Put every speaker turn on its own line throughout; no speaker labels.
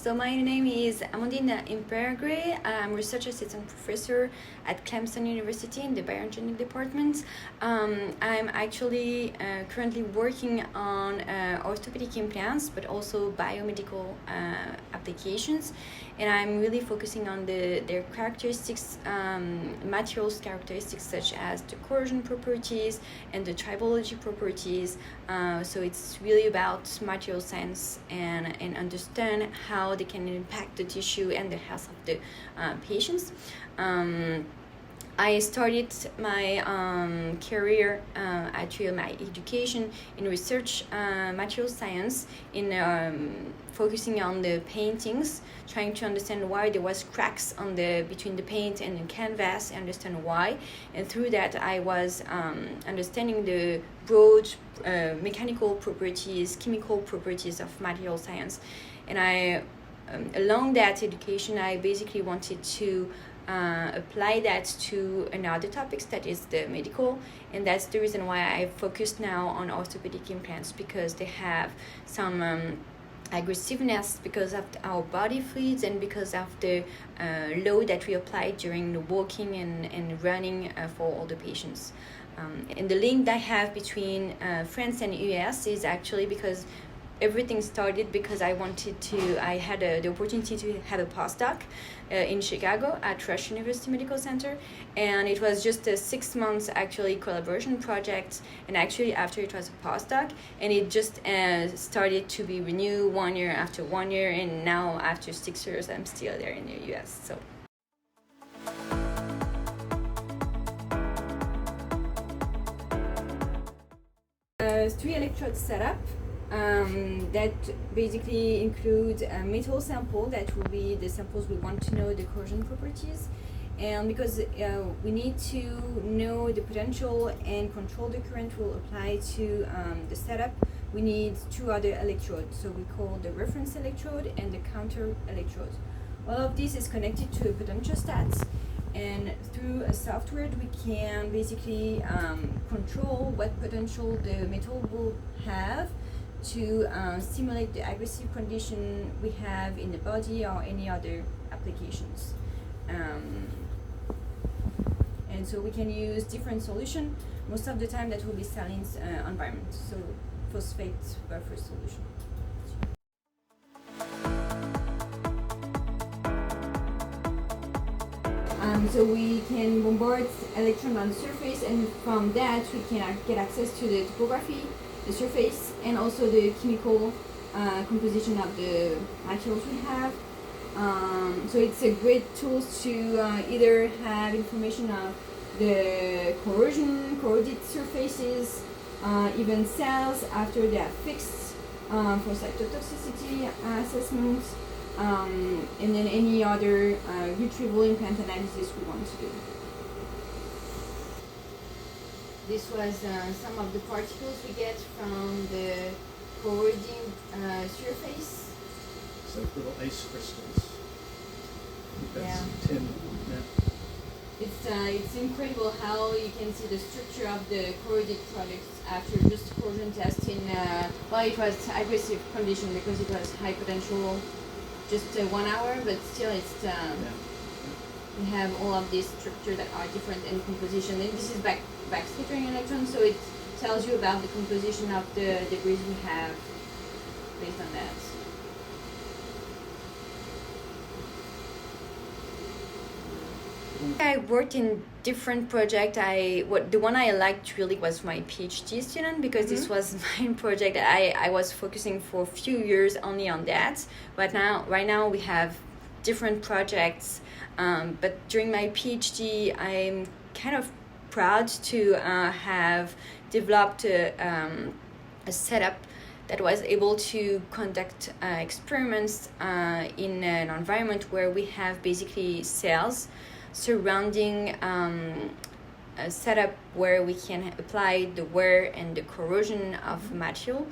So my name is Amandine Impergre. I'm research assistant professor at Clemson University in the bioingénierie department. I'm actually currently working on orthopedic implants, but also biomedical applications, and I'm really focusing on their characteristics, materials characteristics such as the corrosion properties and the tribology properties. So it's really about material science and understand how they can impact the tissue and the health of the patients. I started my career, actually my education in research material science, in focusing on the paintings, trying to understand why there was cracks on between the paint and the canvas, understand why, and through that I was understanding the broad mechanical properties, chemical properties of material science, and I along that education I basically wanted to apply that to another topics, that is the medical, and that's the reason why I focus now on orthopedic implants, because they have some aggressiveness because of our body fluids and because of the load that we apply during the walking and running for all the patients. And the link that I have between France and US is actually because everything started because I had the opportunity to have a postdoc in Chicago at Rush University Medical Center, and it was just a 6 months actually collaboration project, and actually after it was a postdoc, and it just started to be renewed 1 year after 1 year, and now after 6 years I'm still there in the US. So. Three electrode setup. That basically includes a metal sample that will be the samples we want to know the corrosion properties, and because we need to know the potential and control the current will apply to the setup, we need two other electrodes, so we call the reference electrode and the counter electrode. All of this is connected to a potentiostat, and through a software we can basically control what potential the metal will have to stimulate the aggressive condition we have in the body or any other applications. And so we can use different solution. Most of the time that will be saline environment, so phosphate buffer solution. So we can bombard electron on the surface, and from that we can get access to the topography, the surface, and also the chemical composition of the materials we have. So it's a great tool to either have information of the corroded surfaces, even cells after they are fixed, for cytotoxicity assessment, and then any other retrieval implant analysis we want to do. This was some of the particles we get from the corroding surface.
So little ice crystals. That's tin. Yeah.
It's incredible how you can see the structure of the corroded products after just corrosion test in well, it was aggressive condition because it was high potential, just 1 hour, but still it's we have all of these structures that are different in composition, and this is backscattering electrons, so it tells you about the composition of the debris we have based on that. I worked in different projects. The one I liked really was my PhD student, because this was my project. I was focusing for a few years only on that, but right now we have different projects. But during my PhD, I'm kind of proud to have developed a setup that was able to conduct experiments in an environment where we have basically cells surrounding a setup where we can apply the wear and the corrosion of material,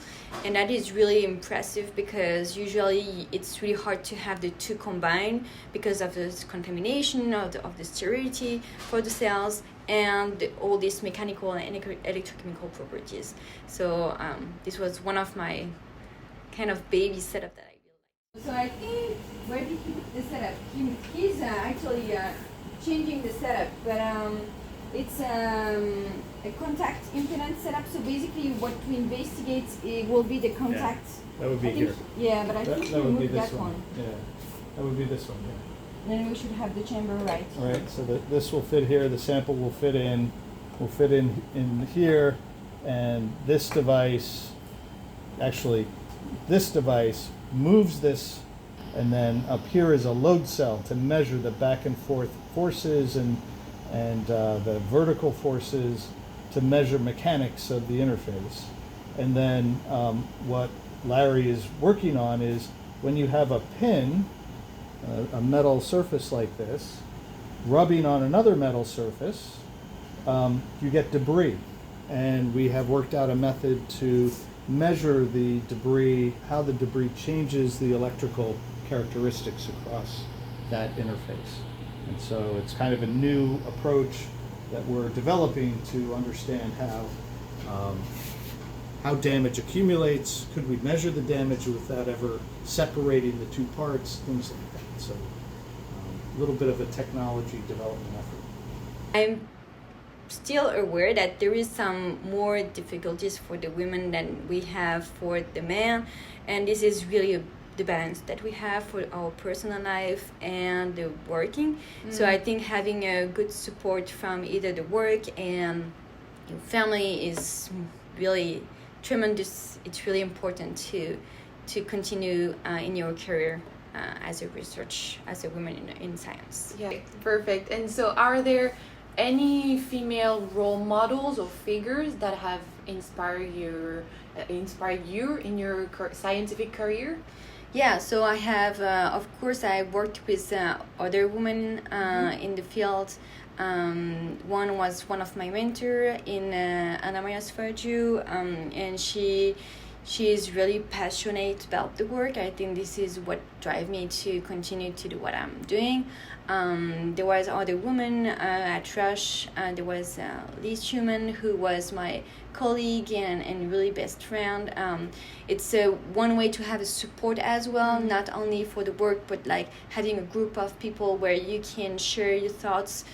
and that is really impressive because usually it's really hard to have the two combined because of the contamination of the sterility for the cells and all these mechanical and electrochemical properties. So this was one of my kind of baby setup that I really liked. So I think where did he put the setup? He's actually changing the setup, but it's a contact impedance setup. So basically, what we investigate will be the contact.
Yeah, that would be here.
Yeah, but I think we
would be
removed
this
that one.
Yeah, that would be this one. Yeah.
Then we should have the chamber right.
All right, so this will fit here. The sample will fit in here, and this device, actually, this device moves this, and then up here is a load cell to measure the back and forth forces and the vertical forces to measure mechanics of the interface. And then what Larry is working on is when you have a pin, a metal surface like this, rubbing on another metal surface, you get debris. And we have worked out a method to measure the debris, how the debris changes the electrical characteristics across that interface. And so it's kind of a new approach that we're developing to understand how damage accumulates. Could we measure the damage without ever separating the two parts, things like that. So a little bit of a technology development effort.
I'm still aware that there is some more difficulties for the women than we have for the men, and this is really the balance that we have for our personal life and the working. So I think having a good support from either the work and your family is really tremendous. It's really important to continue in your career as a research, as a woman in science.
Yeah, perfect. And so are there any female role models or figures that have inspired you in your scientific career?
Yeah, so I have, of course, I worked with other women in the field. One was one of my mentors in Anna Maria Sfargiu, and she is really passionate about the work. I think this is what drives me to continue to do what I'm doing. There was other women at Rush. There was Liz Schumann, who was my colleague and really best friend. It's one way to have a support as well, not only for the work, but like having a group of people where you can share your thoughts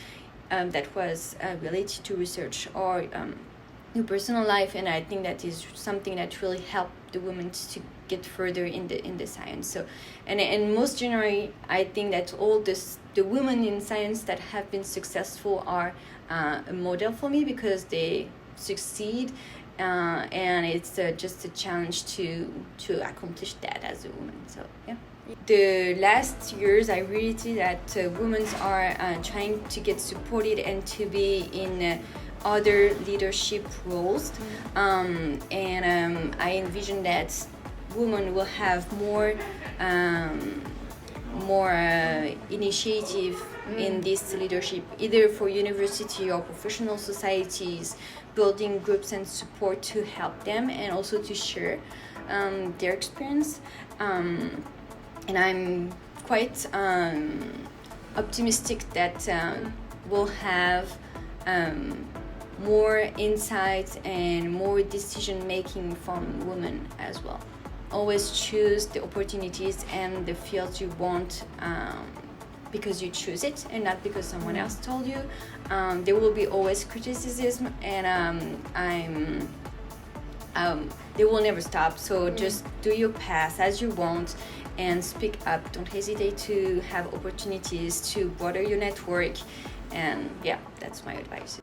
that was related to research or your personal life. And I think that is something that really helped the women to get further in the science. So and most generally, I think that all the women in science that have been successful are a model for me because they succeed, and it's just a challenge to accomplish that as a woman. So yeah. The last years, I really see that women are trying to get supported and to be in other leadership roles, and I envision that women will have more initiative in this leadership, either for university or professional societies, building groups and support to help them and also to share their experience. And I'm quite optimistic that we'll have more insight and more decision making from women as well. Always choose the opportunities and the fields you want because you choose it and not because someone else told you. There will be always criticism, and they will never stop. So just do your path as you want and speak up. Don't hesitate to have opportunities to broaden your network. And yeah, that's my advice.